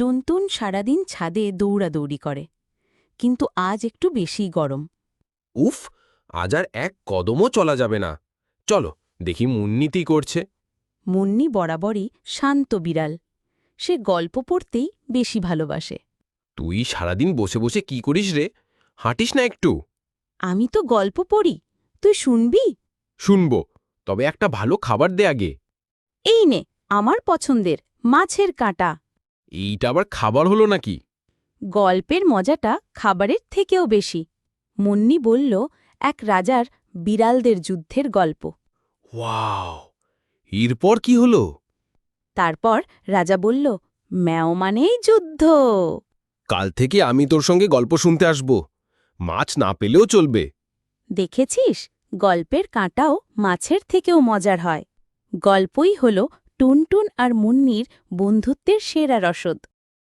টুনটুন সারাদিন ছাদে দৌড়াদৌড়ি করে, কিন্তু আজ একটু বেশি গরম। উফ, আজ আর এক কদমও চলা যাবে না। চলো দেখি মুন্নীতি করছে। মুন্নি বরাবরই শান্ত বিড়াল, সে গল্প পড়তেই বেশি ভালোবাসে। তুই সারাদিন বসে বসে কি করিস রে? হাঁটিস না একটু? আমি তো গল্প পড়ি, তুই শুনবি? শুনবো, তবে একটা ভালো খাবার দে আগে। এই নে, আমার পছন্দের মাছের কাঁটা। এইটা আবার খাবার হলো নাকি? গল্পের মজাটা খাবারের থেকেও বেশি। মুন্নি বলল, এক রাজার বিড়ালদের যুদ্ধের গল্প। ওয়াও, এরপর কি হলো? তারপর রাজা বলল, ম্যাও মানেই যুদ্ধ। কাল থেকে আমি তোর সঙ্গে গল্প শুনতে আসব। মাছ না পেলেও চলবে। দেখেছিস, গল্পের কাঁটাও মাছের থেকেও মজার হয়। গল্পই হল টুনটুন আর মুন্নির বন্ধুত্বের সেরা রসদ।